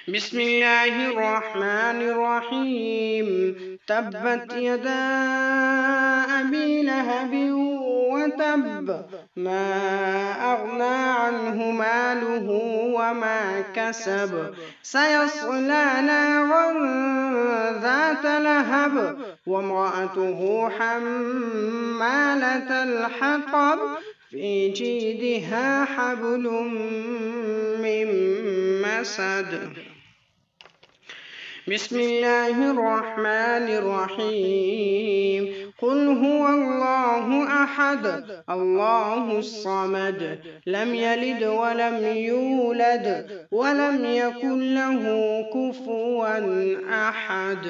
بسم الله الرحمن الرحيم تبت يدا أبي لهب وتب ما أغنى عنه ماله وما كسب سيصلى نارا ذات لهب وامرأته حمالة الحطب في جيدها حبل من مسد بسم الله الرحمن الرحيم قل هو الله أحد الله الصمد لم يلد ولم يولد ولم يكن له كفوا أحد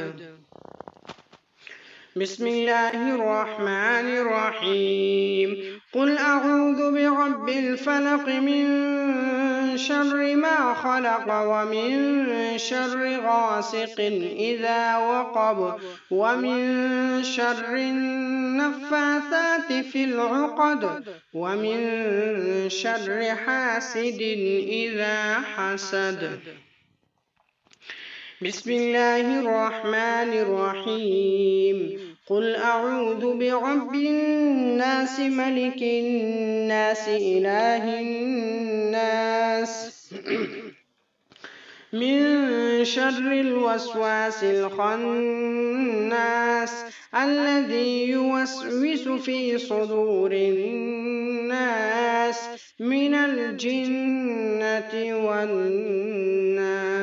بسم الله الرحمن الرحيم قل أعوذ برب الفلق من شر ما خلق ومن شر غاسق إذا وقب ومن شر النفاثات في العقد ومن شر حاسد إذا حسد بسم الله الرحمن الرحيم قل أعوذ برب الناس ملك الناس إله الناس من شر الوسواس الخناس الذي يوسوس في صدور الناس من الجنة والناس